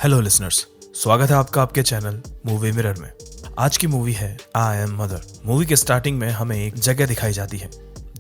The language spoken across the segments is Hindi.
हेलो लिसनर्स, स्वागत है आपका आपके चैनल मूवी मिरर में। आज की मूवी है आई एम मदर। मूवी के स्टार्टिंग में हमें एक जगह दिखाई जाती है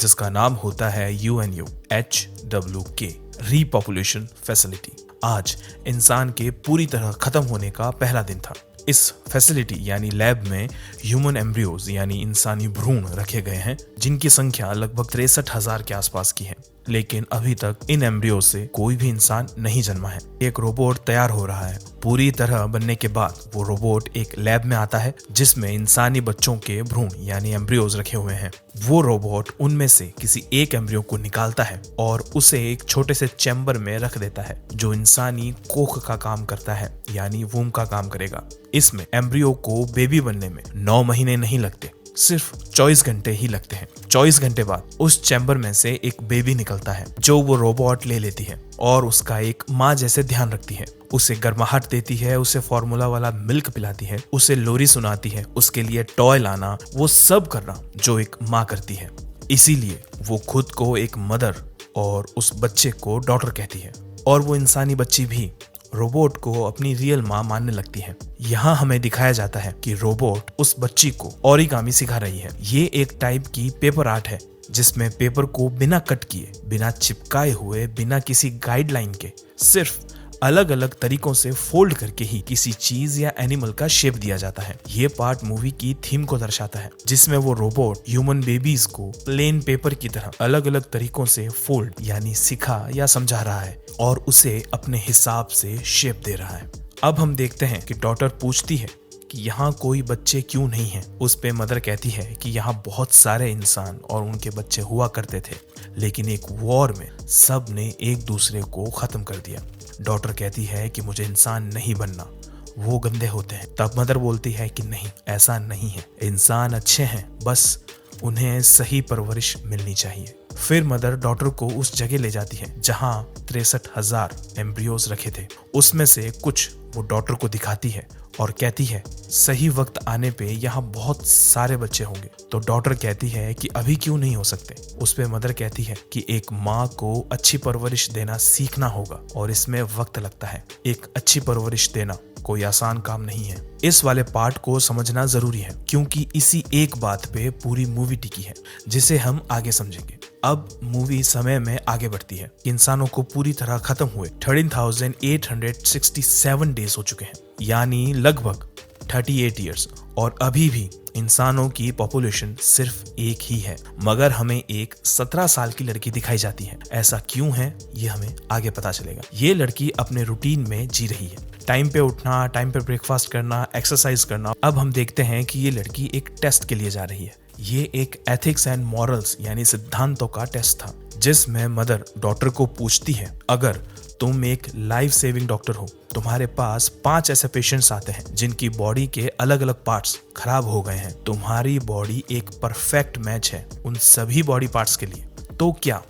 जिसका नाम होता है UNUHWK, रीपॉपुलेशन फैसिलिटी। आज इंसान के पूरी तरह खत्म होने का पहला दिन था। इस फैसिलिटी यानी लैब में ह्यूमन एम्ब्रियोज यानी इंसानी भ्रूण रखे गए हैं जिनकी संख्या लगभग 63,000 के आसपास की है। लेकिन अभी तक इन एम्ब्रियो से कोई भी इंसान नहीं जन्मा है। एक रोबोट तैयार हो रहा है। पूरी तरह बनने के बाद वो रोबोट एक लैब में आता है जिसमें इंसानी बच्चों के भ्रूण यानी एम्ब्रियोज रखे हुए हैं। वो रोबोट उनमें से किसी एक एम्ब्रियो को निकालता है और उसे एक छोटे से चैम्बर में रख देता है जो इंसानी कोख का काम करता है यानी वूम का काम करेगा। इसमें एम्ब्रियो को बेबी बनने में 9 महीने नहीं लगते, सिर्फ 24 घंटे ही लगते हैं। 24 घंटे बाद उस चैम्बर में से एक बेबी निकलता है जो वो रोबोट ले लेती है और उसका एक माँ जैसे ध्यान रखती है। उसे गर्माहट देती है, उसे फॉर्मूला वाला मिल्क पिलाती है, उसे लोरी सुनाती है, उसके लिए टॉय लाना, वो सब करना जो एक माँ करती है। इसीलिए वो खुद को एक मदर और उस बच्चे को डॉटर कहती है और वो इंसानी बच्ची भी रोबोट को अपनी रियल माँ मानने लगती है। यहाँ हमें दिखाया जाता है कि रोबोट उस बच्ची को ओरिगामी सिखा रही है। ये एक टाइप की पेपर आर्ट है जिसमें पेपर को बिना कट किए, बिना चिपकाए हुए, बिना किसी गाइडलाइन के सिर्फ अलग अलग तरीकों से फोल्ड करके ही किसी चीज या एनिमल का शेप दिया जाता है। ये पार्ट मूवी की थीम को दर्शाता है जिसमें वो रोबोट ह्यूमन बेबीज को प्लेन पेपर की तरह अलग अलग तरीकों से फोल्ड यानी सिखा या समझा रहा है और उसे अपने हिसाब से शेप दे रहा है। अब हम देखते हैं कि डॉटर पूछती है कि यहाँ कोई बच्चे क्यों नहीं हैं। उस पे मदर कहती है कि यहाँ बहुत सारे इंसान और उनके बच्चे हुआ करते थे, लेकिन एक वॉर में सब ने एक दूसरे को खत्म कर दिया। डॉटर कहती है कि मुझे इंसान नहीं बनना, वो गंदे होते हैं। तब मदर बोलती है कि नहीं, ऐसा नहीं है, इंसान अच्छे हैं, बस उन्हें सही परवरिश मिलनी चाहिए। फिर मदर डॉटर को उस जगह ले जाती है जहां 63,000 एम्ब्रियोज रखे थे। उसमें से कुछ वो डॉटर को दिखाती है और कहती है सही वक्त आने पे यहाँ बहुत सारे बच्चे होंगे। तो डॉटर कहती है कि अभी क्यों नहीं हो सकते। उस पे मदर कहती है कि एक माँ को अच्छी परवरिश देना सीखना होगा और इसमें वक्त लगता है। एक अच्छी परवरिश देना कोई आसान काम नहीं है। इस वाले पार्ट को समझना जरूरी है क्योंकि इसी एक बात पे पूरी मूवी टिकी है जिसे हम आगे समझेंगे। अब मूवी समय में आगे बढ़ती है। इंसानों को पूरी तरह खत्म हुए 13,867 डेज हो चुके हैं यानी लगभग 38 ईयर्स और अभी भी इंसानों की पॉपुलेशन सिर्फ एक ही है। मगर हमें एक 17 साल की लड़की दिखाई जाती है। ऐसा क्यों है ये हमें आगे पता चलेगा। ये लड़की अपने रूटीन में जी रही है, टाइम पे उठना, टाइम पे ब्रेकफास्ट करना, एक्सरसाइज करना। अब हम देखते हैं कि ये लड़की एक टेस्ट के लिए जा रही है। ये एक एथिक्स एंड मॉरल्स यानी सिद्धांतों का टेस्ट था जिसमें मदर डॉटर को पूछती है अगर तुम एक लाइफ सेविंग डॉक्टर हो, तुम्हारे पास 5 ऐसे पेशेंट्स आते हैं जिनकी बॉडी के अलग अलग पार्ट्स खराब हो गए हैं, तुम्हारी बॉडी एक परफेक्ट मैच है उन सभी बॉडी पार्ट्स के लिए, तो क्या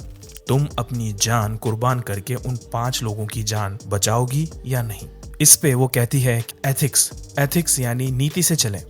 तुम अपनी जान कुर्बान करके उन 5 लोगों की जान बचाओगी या नहीं। इस पे वो कहती है एथिक्स यानी नीति से चलें,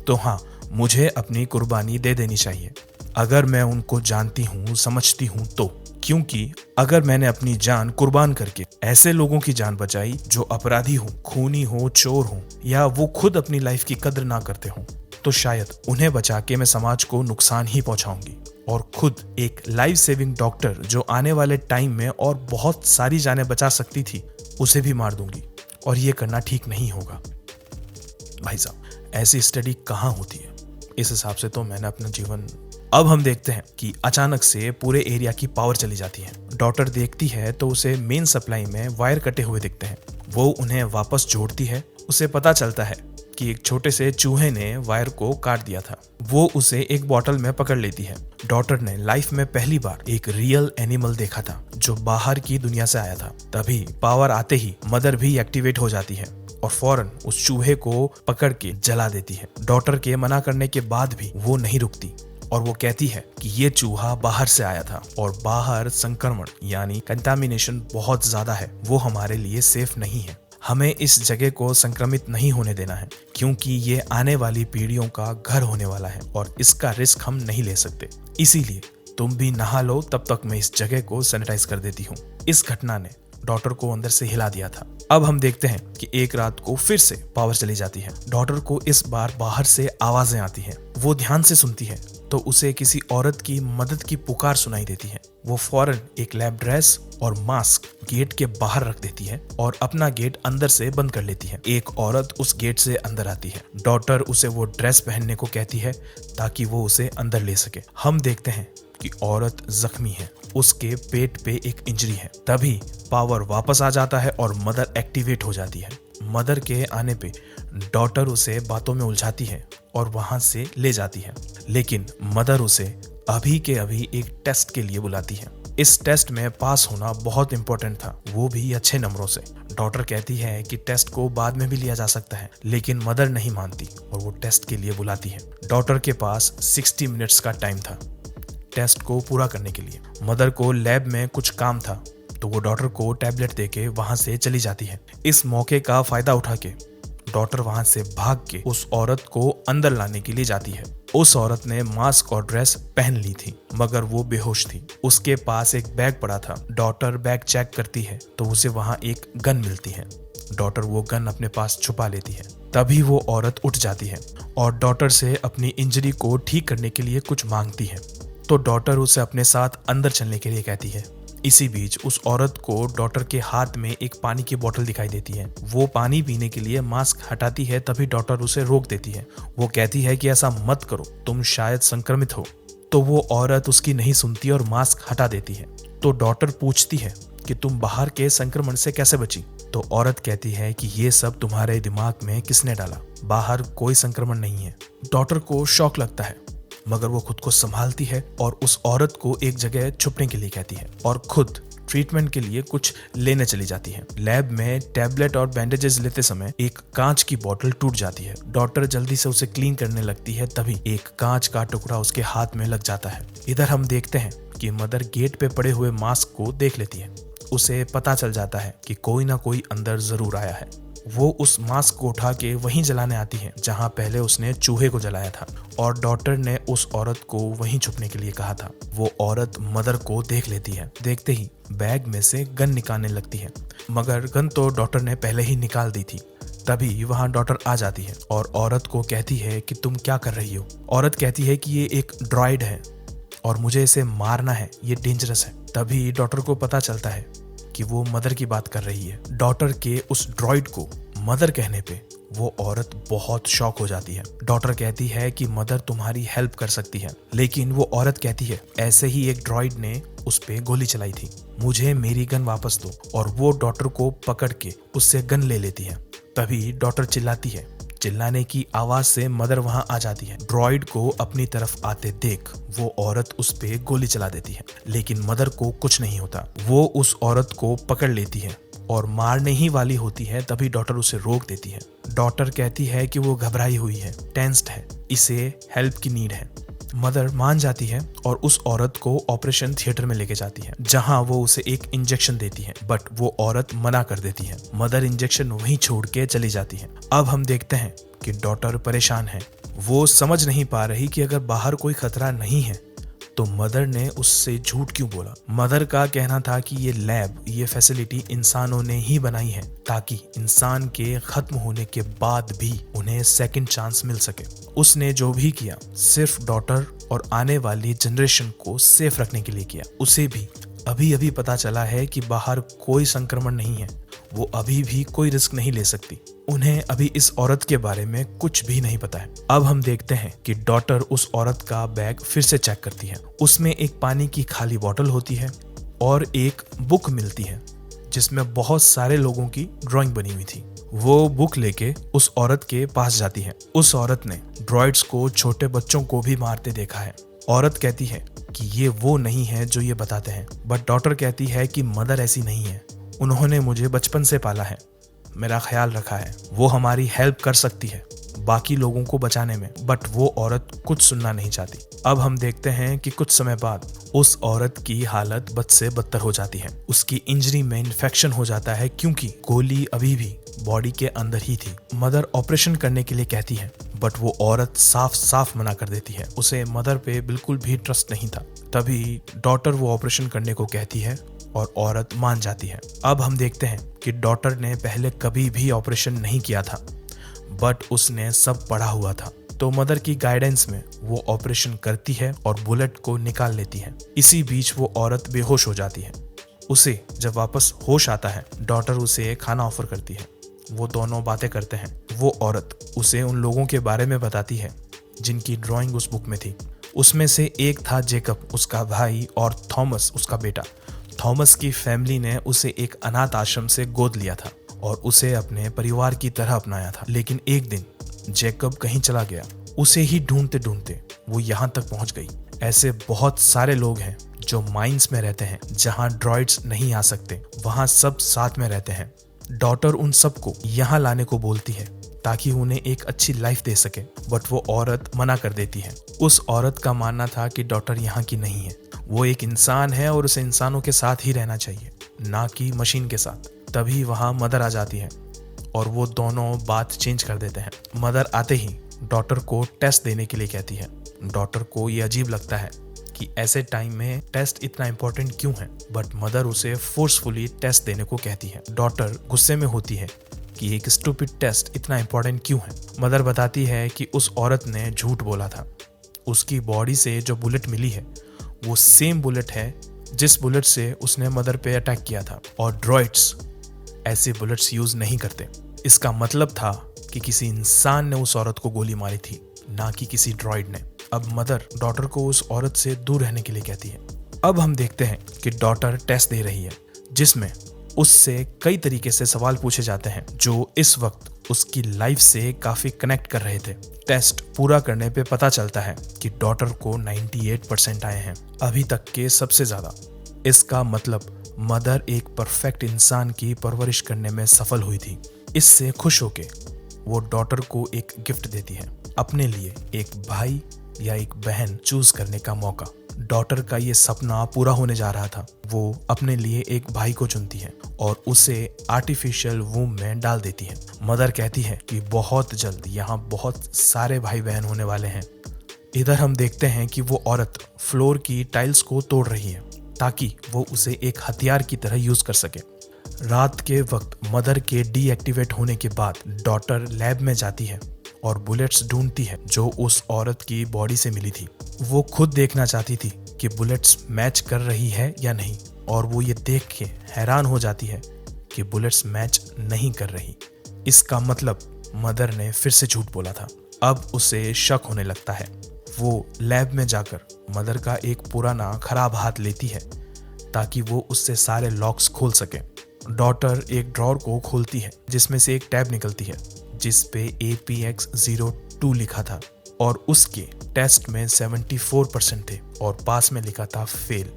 तो हाँ मुझे अपनी कुर्बानी दे देनी चाहिए अगर मैं उनको जानती हूँ, समझती हूँ तो। क्योंकि अगर मैंने अपनी जान कुर्बान करके ऐसे लोगों की जान बचाई जो अपराधी हो, खूनी हो, चोर हो या वो खुद अपनी लाइफ की कदर ना करते हो, तो शायद उन्हें बचा के मैं समाज को नुकसान ही पहुंचाऊंगी और खुद एक लाइफ सेविंग डॉक्टर जो आने वाले टाइम में और बहुत सारी जानें बचा सकती थी उसे भी मार दूंगी और ये करना ठीक नहीं होगा। भाई साहब, ऐसी स्टडी कहाँ होती है। इस हिसाब से तो मैंने अपना जीवन। अब हम देखते हैं कि अचानक से पूरे एरिया की पावर चली जाती है। डॉटर देखती है तो उसे मेन सप्लाई में वायर कटे हुए दिखते हैं। वो उन्हें वापस जोड़ती है। उसे पता चलता है कि एक छोटे से चूहे ने वायर को काट दिया था। वो उसे एक बॉटल में पकड़ लेती है। डॉटर ने लाइफ में पहली बार एक रियल एनिमल देखा था जो बाहर की दुनिया से आया था। तभी पावर आते ही मदर भी एक्टिवेट हो जाती है और फौरन उस चूहे को पकड़ के जला देती है। डॉटर के मना करने के बाद भी वो नहीं रुकती और वो कहती है कि ये चूहा बाहर से आया था और बाहर संक्रमण यानी कंटामिनेशन बहुत ज्यादा है, वो हमारे लिए सेफ नहीं है। हमें इस जगह को संक्रमित नहीं होने देना है क्योंकि ये आने वाली पीढ़ियों का घर होने वाला है और इसका रिस्क हम नहीं ले सकते। इसीलिए तुम भी नहा लो, तब तक मैं इस जगह को सैनिटाइज कर देती हूँ। इस घटना ने डॉटर को अंदर से हिला दिया था। अब हम देखते हैं कि एक रात को फिर से पावर चली जाती है। डॉटर को इस बार बाहर से आवाजें आती हैं। वो ध्यान से सुनती है तो उसे किसी औरत की मदद की पुकार सुनाई देती है। वो फौरन एक लैब ड्रेस और मास्क गेट के बाहर रख देती है और अपना गेट अंदर से बंद कर लेती है। एक औरत उस गेट से अंदर आती है। डॉटर उसे वो ड्रेस पहनने को कहती है ताकि वो उसे अंदर ले सके। हम देखते हैं कि औरत जख्मी है, उसके पेट पे एक इंजरी है। तभी पावर वापस आ जाता है और मदर एक्टिवेट हो जाती है। मदर के आने पे डॉटर उसे बातों में उलझाती है और वहां से ले जाती है, लेकिन मदर उसे अभी के अभी एक टेस्ट के लिए बुलाती है। इस टेस्ट में पास होना बहुत इंपॉर्टेंट था, वो भी अच्छे नंबरों से। डॉटर कहती है कि टेस्ट को बाद में भी लिया जा सकता है, लेकिन मदर नहीं मानती और वो टेस्ट के लिए बुलाती है। डॉटर के पास 60 मिनट्स का टाइम था टेस्ट को पूरा करने के लिए। मदर को लैब में कुछ काम था तो वो डॉटर को टैबलेट देके वहां से चली जाती है। इस मौके का फायदा उठा के डॉटर वहां से भाग के उस औरत को अंदर लाने के लिए जाती है। उस औरत ने मास्क और ड्रेस पहन ली थी, मगर वो बेहोश थी। उसके पास एक बैग पड़ा था। डॉटर बैग चेक करती है तो उसे वहां एक गन मिलती है। डॉटर वो गन अपने पास छुपा लेती है। तभी वो औरत उठ जाती है और डॉटर से अपनी इंजरी को ठीक करने के लिए कुछ मांगती है, तो डॉटर उसे अपने साथ अंदर चलने के लिए कहती है। इसी बीच उस औरत को डॉटर के हाथ में एक पानी की बोतल दिखाई देती है। वो पानी पीने के लिए मास्क हटाती है, तभी डॉटर उसे रोक देती है। वो कहती है कि ऐसा मत करो, तुम शायद संक्रमित हो। तो वो औरत उसकी नहीं सुनती और मास्क हटा देती है। तो डॉटर पूछती है कि तुम बाहर के संक्रमण से कैसे बची? तो औरत कहती है कि ये सब तुम्हारे दिमाग में किसने डाला, बाहर कोई संक्रमण नहीं है। डॉटर को शॉक लगता है, मगर वो खुद को संभालती है और उस औरत को एक जगह छुपने के लिए कहती है और खुद ट्रीटमेंट के लिए कुछ लेने चली जाती है। लैब में टैबलेट और बैंडेजेस लेते समय एक कांच की बोतल टूट जाती है। डॉटर जल्दी से उसे क्लीन करने लगती है, तभी एक कांच का टुकड़ा उसके हाथ में लग जाता है। इधर हम देखते हैं कि मदर गेट पे पड़े हुए मास्क को देख लेती है। उसे पता चल जाता है कि कोई ना कोई अंदर जरूर आया है। वो उस मास्क को उठा के वहीं जलाने आती है जहां पहले उसने चूहे को जलाया था, और डॉटर ने उस औरत को वहीं छुपने के लिए कहा था। वो औरत मदर को देख लेती है। देखते ही बैग में से गन निकालने लगती है, मगर गन तो डॉटर ने पहले ही निकाल दी थी। तभी वहां डॉटर आ जाती है और औरत को कहती है कि तुम क्या कर रही हो? औरत कहती है कि ये एक ड्रॉइड है और मुझे इसे मारना है, ये डेंजरस है। तभी डॉटर को पता चलता है कि वो मदर की बात कर रही है। डॉटर के उस ड्रॉइड को मदर कहने पे वो औरत बहुत शॉक हो जाती है। डॉटर कहती है कि मदर तुम्हारी हेल्प कर सकती है, लेकिन वो औरत कहती है ऐसे ही एक ड्रॉइड ने उस पे गोली चलाई थी, मुझे मेरी गन वापस दो। और वो डॉटर को पकड़ के उससे गन ले लेती है। तभी डॉटर चिल्लाती है। चिल्लाने की आवाज से मदर वहां आ जाती है। ड्रॉइड को अपनी तरफ आते देख वो औरत उस पे गोली चला देती है, लेकिन मदर को कुछ नहीं होता। वो उस औरत को पकड़ लेती है और मारने ही वाली होती है, तभी डॉटर उसे रोक देती है। डॉटर कहती है कि वो घबराई हुई है, टेंस्ड है, इसे हेल्प की नीड है। मदर मान जाती है और उस औरत को ऑपरेशन थिएटर में लेके जाती है, जहां वो उसे एक इंजेक्शन देती है, बट वो औरत मना कर देती है। मदर इंजेक्शन वहीं छोड़ के चली जाती है। अब हम देखते हैं कि डॉटर परेशान है। वो समझ नहीं पा रही कि अगर बाहर कोई खतरा नहीं है तो मदर ने उससे झूठ क्यों बोला। मदर का कहना था कि ये लैब, ये फैसिलिटी इंसानों ने ही बनाई है ताकि इंसान के खत्म होने के बाद भी उन्हें सेकंड चांस मिल सके। उसने जो भी किया सिर्फ डॉटर और आने वाली जनरेशन को सेफ रखने के लिए किया। उसे भी अभी अभी पता चला है कि बाहर कोई संक्रमण नहीं है, वो अभी भी कोई रिस्क नहीं ले सकती। उन्हें अभी इस औरत के बारे में कुछ भी नहीं पता है। अब हम देखते हैं कि डॉटर उस औरत का बैग फिर से चेक करती है। उसमें एक पानी की खाली बोतल होती है और एक बुक मिलती है जिसमें बहुत सारे लोगों की ड्राइंग बनी हुई थी। वो बुक लेके उस औरत के पास जाती है। उस औरत ने ड्रॉइड्स को छोटे बच्चों को भी मारते देखा है। औरत कहती है कि ये वो नहीं है जो ये बताते हैं, बट डॉटर कहती है कि मदर ऐसी नहीं है, उन्होंने मुझे बचपन से पाला है, मेरा ख्याल रखा है, वो हमारी हेल्प कर सकती है बाकी लोगों को बचाने में। बट वो औरत कुछ सुनना नहीं चाहती। अब हम देखते हैं कि कुछ समय बाद उस औरत की हालत बद से बदतर हो जाती है। उसकी इंजरी में इन्फेक्शन हो जाता है क्योंकि गोली अभी भी बॉडी के अंदर ही थी। मदर ऑपरेशन करने के लिए कहती है, बट वो औरत साफ साफ मना कर देती है। उसे मदर पे बिल्कुल भी ट्रस्ट नहीं था। तभी डॉटर वो ऑपरेशन करने को कहती है और औरत मान जाती है। अब हम देखते हैं कि डॉटर ने पहले कभी भी ऑपरेशन नहीं किया था, बट उसने सब पढ़ा हुआ था। तो मदर की गाइडेंस में वो ऑपरेशन करती है और बुलेट को निकाल लेती है। इसी बीच वो औरत बेहोश हो जाती है। उसे जब वापस होश आता है, डॉटर उसे खाना ऑफर करती है। वो दोनों बातें करते हैं। वो औरत उसे उन लोगों के बारे में बताती है जिनकी ड्राइंग उस बुक में थी। उसमें से एक था जेकब, उसका भाई, और थॉमस, उसका बेटा। थॉमस की फैमिली ने उसे एक अनाथ आश्रम से गोद लिया था और उसे अपने परिवार की तरह अपनाया था। लेकिन एक दिन जेकब कहीं चला गया। उसे ही ढूंढते ढूंढते वो यहाँ तक पहुंच गई। ऐसे बहुत सारे लोग हैं जो माइंस में रहते हैं जहां ड्रॉइड्स नहीं आ सकते, वहां सब साथ में रहते हैं। डॉटर उन सबको यहाँ लाने को बोलती है ताकि उन्हें एक अच्छी लाइफ दे सके, बट वो औरत मना कर देती है। उस औरत का मानना था कि डॉटर यहाँ की नहीं है, वो एक इंसान है और उसे इंसानों के साथ ही रहना चाहिए, ना कि मशीन के साथ। तभी वहाँ मदर आ जाती है और वो दोनों बात चेंज कर देते हैं। मदर आते ही डॉटर को टेस्ट देने के लिए कहती है। डॉटर को ये अजीब लगता है कि ऐसे टाइम में टेस्ट इतना इम्पोर्टेंट क्यों है, बट मदर उसे फोर्सफुली टेस्ट देने को कहती है। डॉटर गुस्से में होती है कि एक स्टूपिड टेस्ट इतना इम्पोर्टेंट क्यों है। मदर बताती है कि उस औरत ने झूठ बोला था। उसकी बॉडी से जो बुलेट मिली है वो सेम बुलेट है जिस बुलेट से उसने मदर पे अटैक किया था, और ड्रॉइड्स ऐसे बुलेट्स यूज नहीं करते। इसका मतलब था कि किसी इंसान ने उस औरत को गोली मारी थी, ना कि किसी ड्रॉइड ने। अब मदर डॉटर को उस औरत से दूर रहने के लिए कहती है। अब हम देखते हैं कि डॉटर टेस्ट दे रही है जिसमें उससे कई तरीके से सवाल पूछे जाते हैं जो इस वक्त उसकी लाइफ से काफी कनेक्ट कर रहे थे। टेस्ट पूरा करने पे पता चलता है कि डॉटर को 98% आए हैं, अभी तक के सबसे ज्यादा। इसका मतलब मदर एक परफेक्ट इंसान की परवरिश करने में सफल हुई थी। इससे खुश होके वो डॉटर को एक गिफ्ट देती है, अपने लिए एक भाई या एक बहन चूज करने का मौका। डॉटर का ये सपना पूरा होने जा रहा था। वो अपने लिए एक भाई को चुनती है और उसे आर्टिफिशियल वूम में डाल देती है। मदर कहती है कि बहुत जल्द यहाँ बहुत सारे भाई बहन होने वाले हैं। इधर हम देखते हैं कि वो औरत फ्लोर की टाइल्स को तोड़ रही है ताकि वो उसे एक हथियार की तरह यूज कर सके। रात के वक्त मदर के डीएक्टिवेट होने के बाद डॉटर लैब में जाती है और बुलेट्स ढूंढती है जो उस औरत की बॉडी से मिली थी। वो खुद देखना चाहती थी कि बुलेट्स मैच कर रही है या नहीं, और वो ये देख के हैरान हो जाती है कि बुलेट्स मैच नहीं कर रही। इसका मतलब मदर ने फिर से झूठ बोला था। अब उसे शक होने लगता है। वो लैब में जाकर मदर का एक पुराना खराब हाथ लेती है ताकि वो उससे सारे लॉक्स खोल सके। डॉटर एक ड्रॉर को खोलती है जिसमें से एक टैब निकलती है जिस पे APX02 लिखा था और उसके टेस्ट में 74% थे और पास में लिखा था फेल।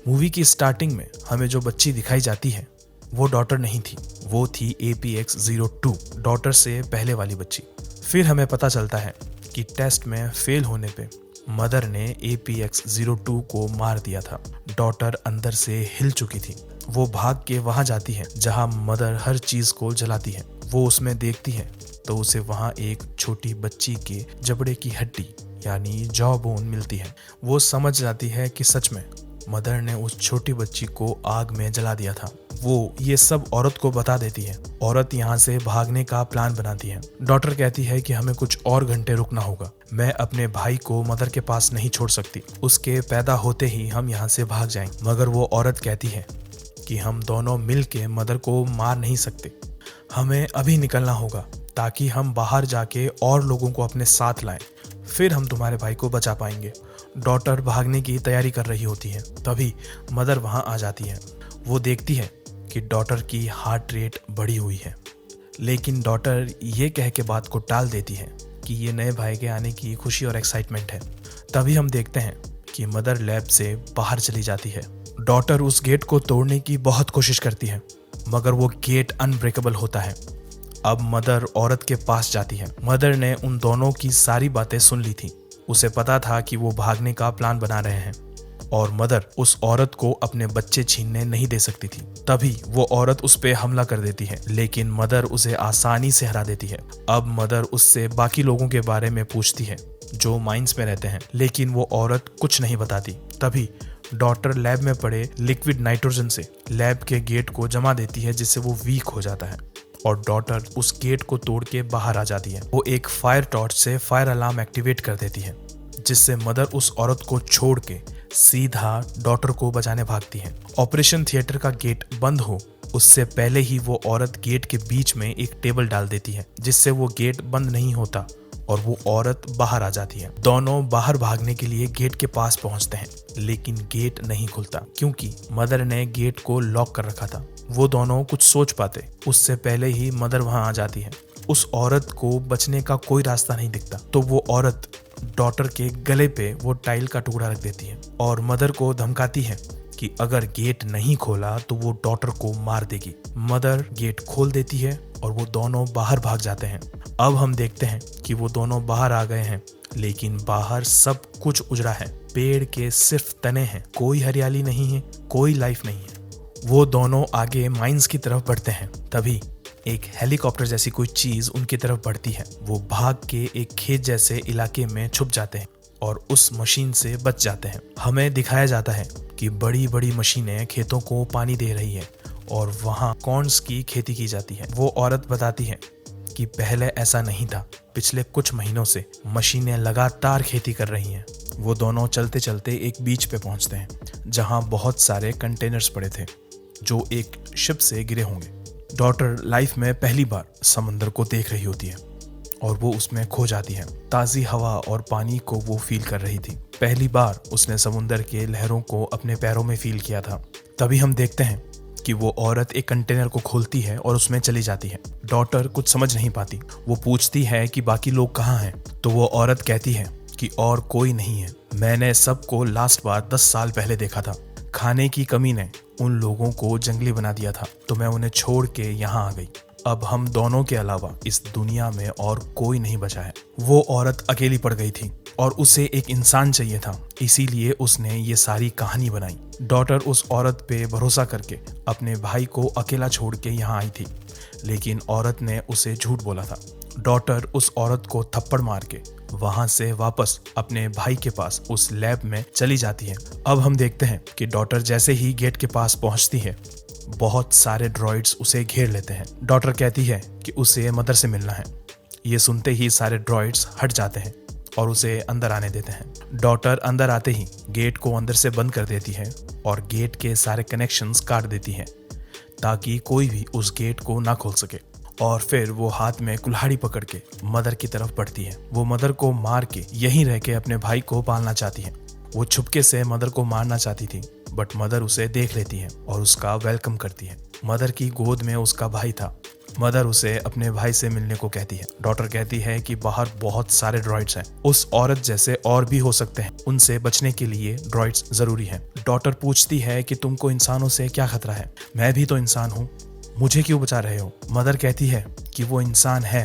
मूवी की स्टार्टिंग में हमें जो बच्ची दिखाई जाती है वो डॉटर नहीं थी, वो थी APX02, डॉटर से पहले वाली बच्ची। फिर हमें पता चलता है कि टेस्ट में फेल होने पे मदर ने APX02 को मार दिया था। डॉटर अंदर से हिल चुकी थी। वो भाग के वहां जाती है जहां मदर हर चीज को जलाती है। वो उसमें देखती है तो उसे वहां एक छोटी बच्ची के जबड़े की हड्डी यानी जॉ बोन मिलती है। वो समझ जाती है कि सच में मदर ने उस छोटी बच्ची को आग में जला दिया था। वो ये सब औरत को बता देती है। औरत यहाँ से भागने का प्लान बनाती है। डॉटर कहती है कि हमें कुछ और घंटे रुकना होगा। मैं अपने भाई को मदर के पास नहीं छोड़ सकती, उसके पैदा होते ही हम यहाँ से भाग जाएंगे। मगर वो औरत कहती है कि हम दोनों मिल के मदर को मार नहीं सकते, हमें अभी निकलना होगा ताकि हम बाहर जाके और लोगों को अपने साथ लाएं, फिर हम तुम्हारे भाई को बचा पाएंगे। डॉटर भागने की तैयारी कर रही होती है, तभी मदर वहां आ जाती है। वो देखती है कि डॉटर की हार्ट रेट बढ़ी हुई है, लेकिन डॉटर ये कह के बात को टाल देती है कि ये नए भाई के आने की खुशी और एक्साइटमेंट है। तभी हम देखते हैं कि मदर लैब से बाहर चली जाती है। डॉटर उस गेट को तोड़ने की बहुत कोशिश करती है मगर वो गेट अनब्रेकेबल होता है। अब मदर औरत के पास जाती है। मदर ने उन दोनों की सारी बातें सुन ली थी। उसे पता था कि वो भागने का प्लान बना रहे हैं और मदर उस औरत को अपने बच्चे छीनने नहीं दे सकती थी। तभी वो औरत उस पे हमला कर देती है, लेकिन मदर उसे आसानी से हरा देती है। अब मदर उससे बाकी लोगों के बारे में पूछती है जो माइंस में रहते हैं, लेकिन वो औरत कुछ नहीं बताती। तभी डॉटर लैब में पड़े लिक्विड नाइट्रोजन से लैब के गेट को जमा देती है, जिससे वो वीक हो जाता है और डॉटर उस गेट को तोड़ के बाहर आ जाती है। वो एक फायर टॉर्च से फायर अलार्म एक्टिवेट कर देती है, जिससे मदर उस औरत को छोड़ के सीधा डॉटर को बचाने भागती है। ऑपरेशन थिएटर का गेट बंद हो उससे पहले ही वो औरत गेट के बीच में एक टेबल डाल देती है, जिससे वो गेट बंद नहीं होता और वो औरत बाहर आ जाती है। दोनों बाहर भागने के लिए गेट के पास पहुंचते हैं, लेकिन गेट नहीं खुलता क्योंकि मदर ने गेट को लॉक कर रखा था। वो दोनों कुछ सोच पाते उससे पहले ही मदर वहां आ जाती है। उस औरत को बचने का कोई रास्ता नहीं दिखता, तो वो औरत डॉटर के गले पे वो टाइल का टुकड़ा रख देती है और मदर को धमकाती है कि अगर गेट नहीं खोला तो वो डॉटर को मार देगी। मदर गेट खोल देती है और वो दोनों बाहर भाग जाते हैं। अब हम देखते हैं कि वो दोनों बाहर आ गए हैं, लेकिन बाहर सब कुछ उजड़ा है। पेड़ के सिर्फ तने हैं, कोई हरियाली नहीं है, कोई लाइफ नहीं है। वो दोनों आगे माइंस की तरफ बढ़ते हैं, तभी एक हेलीकॉप्टर जैसी कोई चीज उनकी तरफ बढ़ती है। वो भाग के एक खेत जैसे इलाके में छुप जाते हैं और उस मशीन से बच जाते हैं। हमें दिखाया जाता है कि बड़ी बड़ी मशीनें खेतों को पानी दे रही है और वहाँ कॉर्न्स की खेती की जाती है। वो औरत बताती है कि पहले ऐसा नहीं था, पिछले कुछ महीनों से मशीनें लगातार खेती कर रही हैं। वो दोनों चलते चलते एक बीच पे पहुंचते हैं जहाँ बहुत सारे कंटेनर्स पड़े थे जो एक शिप से गिरे होंगे। डॉटर लाइफ में पहली बार समंदर को देख रही होती है और वो उसमें खो जाती है। ताज़ी हवा और पानी को वो फील कर रही थी। पहली बार उसने समुंदर के लहरों को अपने पैरों में फील किया था। तभी हम देखते हैं कि वो औरत एक कंटेनर को खोलती है और उसमें चली जाती है। डॉटर कुछ समझ नहीं पाती। वो पूछती है कि बाकी लोग कहाँ हैं, तो वो औरत कहती है कि और कोई नहीं है, मैंने सबको लास्ट बार 10 साल पहले देखा था। खाने की कमी ने उन लोगों को जंगली बना दिया था, तो मैं उन्हें छोड़ के यहाँ आ गई। अब हम दोनों के अलावा इस दुनिया में और कोई नहीं बचा है। वो औरत अकेली पड़ गई थी और उसे एक इंसान चाहिए था, इसीलिए उसने ये सारी कहानी बनाई। डॉटर उस औरत पे भरोसा करके अपने भाई को अकेला छोड़ के यहाँ आई थी, लेकिन औरत ने उसे झूठ बोला था। डॉटर उस औरत को थप्पड़ मार के वहां से वापस अपने भाई के पास उस लैब में चली जाती है। अब हम देखते हैं कि डॉटर जैसे ही गेट के पास पहुंचती है, बहुत सारे ड्रॉइड्स उसे घेर लेते हैं। डॉटर कहती है कि उसे मदर से मिलना है। ये सुनते ही सारे ड्रॉइड्स हट जाते हैं और उसे अंदर आने देते हैं। डॉटर अंदर आते ही गेट को अंदर से बंद कर देती है और गेट के सारे कनेक्शंस काट देती है ताकि कोई भी उस गेट को ना खोल सके। और फिर वो हाथ में कुल्हाड़ी पकड़ के मदर की तरफ बढ़ती है। वो मदर को मार के यहीं रह के अपने भाई को पालना चाहती है। वो छुपके से मदर को मारना चाहती थी, बट मदर उसे देख लेती है और उसका वेलकम करती है। मदर की गोद में उसका भाई था। मदर उसे अपने भाई से मिलने को कहती है। डॉटर कहती है कि बाहर बहुत सारे ड्रॉइड्स हैं, उस औरत जैसे और भी हो सकते हैं, उनसे बचने के लिए ड्रॉइड्स जरूरी हैं। डॉटर पूछती है कि तुमको इंसानों से क्या खतरा है? मैं भी तो इंसान हूँ, मुझे क्यों बचा रहे हो? मदर कहती है कि वो इंसान है,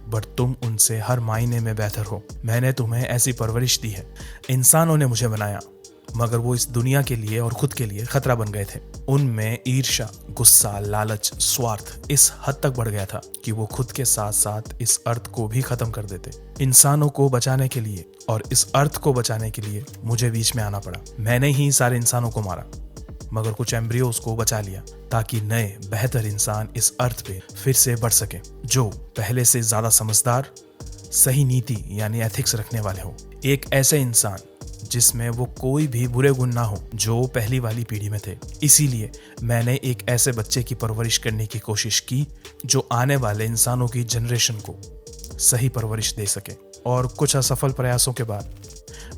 बट तुम उनसे हर मायने में बेहतर हो। मैंने तुम्हें ऐसी परवरिश दी है। इंसानों ने मुझे बनाया, मगर वो इस दुनिया के लिए और खुद के लिए खतरा बन गए थे। उनमें ईर्ष्या, गुस्सा, लालच, स्वार्थ इस हद तक बढ़ गया था कि वो खुद के साथ साथ इस अर्थ को भी खत्म कर देते। इंसानों को बचाने के लिए और इस अर्थ को बचाने के लिए मुझे बीच में आना पड़ा। मैंने ही सारे इंसानों को मारा, मगर कुछ एम्ब्रियोज को बचा लिया ताकि नए बेहतर इंसान इस अर्थ पे फिर से बढ़ सके, जो पहले से ज्यादा समझदार, सही नीति यानी एथिक्स रखने वाले हो। एक ऐसे इंसान जिसमें वो कोई भी बुरे गुण ना हो जो पहली वाली पीढ़ी में थे। इसीलिए मैंने एक ऐसे बच्चे की परवरिश करने की कोशिश की जो आने वाले इंसानों की जनरेशन को सही परवरिश दे सके। और कुछ असफल प्रयासों के बाद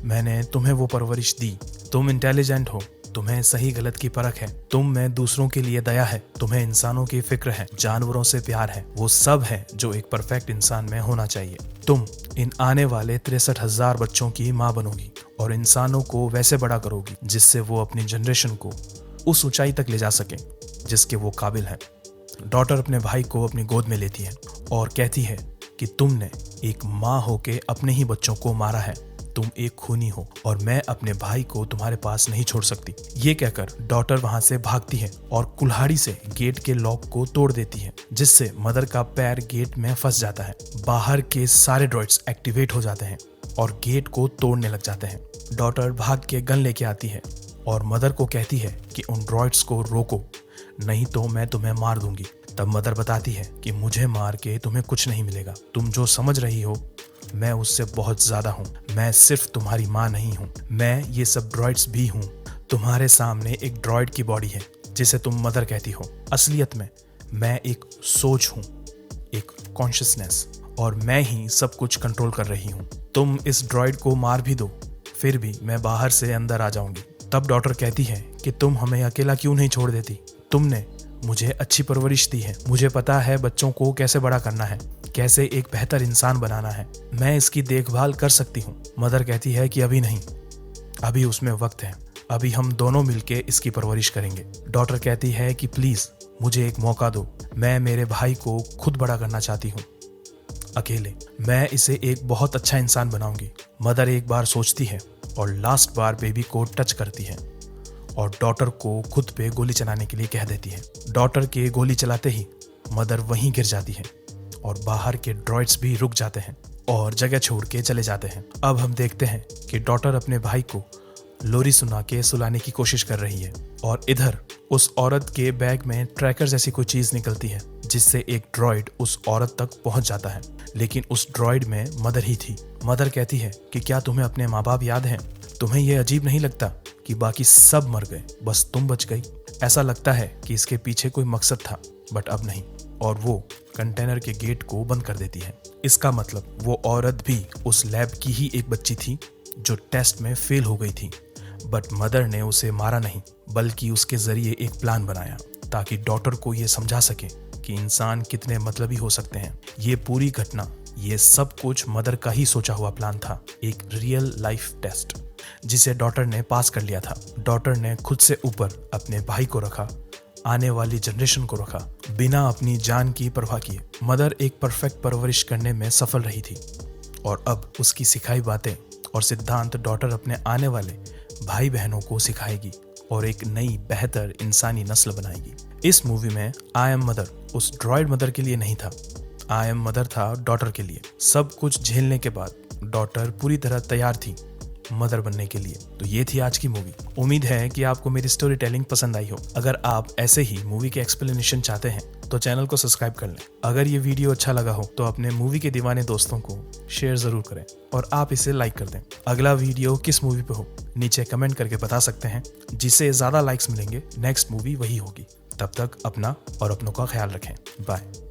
मैंने तुम्हें वो परवरिश दी। तुम इंटेलिजेंट हो, तुम्हें सही गलत की परख है, तुम में दूसरों के लिए दया है, तुम्हें इंसानों की फिक्र है, जानवरों से प्यार है। वो सब है जो एक परफेक्ट इंसान में होना चाहिए। तुम इन आने वाले 63,000 बच्चों की माँ बनोगी और इंसानों को वैसे बड़ा करोगी जिससे वो अपनी जनरेशन को उस ऊंचाई तक ले जा सके जिसके वो काबिल है। डॉटर अपने भाई को अपनी गोद में लेती है और कहती है कि तुमने एक माँ होके अपने ही बच्चों को मारा है, तुम एक खूनी हो और मैं अपने भाई को तुम्हारे पास नहीं छोड़ सकती। ये कहकर डॉटर वहां से भागती है और कुल्हाड़ी से गेट के लॉक को तोड़ देती है, जिससे मदर का पैर गेट में फंस जाता है। बाहर के सारे ड्रॉइड्स एक्टिवेट हो जाते हैं और गेट को तोड़ने लग जाते हैं। डॉटर भाग के गन लेके आती है और मदर को कहती है कि उन ड्रॉइड्स को रोको, नहीं तो मैं तुम्हें मार दूंगी। तब मदर बताती है कि मुझे मार के तुम्हें कुछ नहीं मिलेगा, तुम जो समझ रही हो मैं उससे बहुत ज्यादा हूँ। मैं सिर्फ तुम्हारी माँ नहीं हूँ, मैं ये सब ड्रॉइड्स भी हूँ। तुम्हारे सामने एक ड्रॉइड की बॉडी है जिसे तुम मदर कहती हो। असलियत में मैं एक सोच हूँ, एक कॉन्शियसनेस, और मैं ही सब कुछ कंट्रोल कर रही हूँ। तुम इस ड्रॉइड को मार भी दो, फिर भी मैं बाहर से अंदर आ जाऊंगी। तब डॉटर कहती है कि तुम हमें अकेला क्यों नहीं छोड़ देती, तुमने मुझे अच्छी परवरिश दी है, मुझे पता है बच्चों को कैसे बड़ा करना है, कैसे एक बेहतर इंसान बनाना है, मैं इसकी देखभाल कर सकती हूँ। मदर कहती है कि अभी नहीं, अभी उसमें वक्त है, अभी हम दोनों मिलके इसकी परवरिश करेंगे। डॉटर कहती है कि प्लीज मुझे एक मौका दो, मैं मेरे भाई को खुद बड़ा करना चाहती हूँ अकेले, मैं इसे एक बहुत अच्छा इंसान बनाऊंगी। मदर एक बार सोचती है और लास्ट बार बेबी को टच करती है और डॉटर को खुद पे गोली चलाने के लिए कह देती है। डॉटर के गोली चलाते ही मदर वहीं गिर जाती है और बाहर के ड्रॉइड्स भी रुक जाते हैं और जगह छोड़ के चले जाते हैं। अब हम देखते हैं कि डॉटर अपने भाई को लोरी सुना के सुलाने की कोशिश कर रही है और इधर उस औरत के बैग में ट्रैकर जैसी कोई चीज निकलती है जिससे एक ड्रॉइड उस औरत तक पहुंच जाता है, लेकिन उस ड्रॉइड में मदर ही थी। मदर कहती है कि क्या तुम्हें अपने माँ बाप याद हैं? तुम्हें यह अजीब नहीं लगता कि बाकी सब मर गए, बस तुम बच गई? ऐसा लगता है कि इसके पीछे कोई मकसद था, बट अब नहीं। और वो कंटेनर के गेट को बंद कर देती है। इसका मतलब वो औरत भी उस लैब की ही एक बच्ची थी जो टेस्ट में फेल हो गई थी, बट मदर ने उसे मारा नहीं, बल्कि उसके जरिए एक प्लान बनाया ताकि डॉटर को ये समझा सके कि इंसान कितने मतलबी हो सकते हैं। ये पूरी घटना, ये सब कुछ मदर का ही सोचा हुआ प्लान था, एक रियल लाइफ टेस्ट जिसे डॉटर ने पास कर लिया था। डॉटर ने खुद से ऊपर अपने भाई को रखा, आने वाली जनरेशन को रखा, बिना अपनी जान की परवाह किए। मदर एक परफेक्ट परवरिश करने में सफल रही थी और अब उसकी सिखाई बातें और सिद्धांत डॉटर अपने आने वाले भाई बहनों को सिखाएगी और एक नई बेहतर इंसानी नस्ल बनाएगी। इस मूवी में आई एम मदर उस ड्रॉइड मदर के लिए नहीं था, आई एम मदर था डॉटर के लिए। सब कुछ झेलने के बाद डॉटर पूरी तरह तैयार थी मदर बनने के लिए। तो ये थी आज की मूवी। उम्मीद है कि आपको मेरी स्टोरी टेलिंग पसंद आई हो। अगर आप ऐसे ही मूवी के एक्सप्लेनेशन चाहते हैं तो चैनल को सब्सक्राइब कर लें। अगर ये वीडियो अच्छा लगा हो तो अपने मूवी के दीवाने दोस्तों को शेयर जरूर करें और आप इसे लाइक कर दें। अगला वीडियो किस मूवी पे हो नीचे कमेंट करके बता सकते हैं, जिससे ज्यादा लाइक्स मिलेंगे नेक्स्ट मूवी वही होगी। तब तक अपना और अपनों का ख्याल रखें। बाय।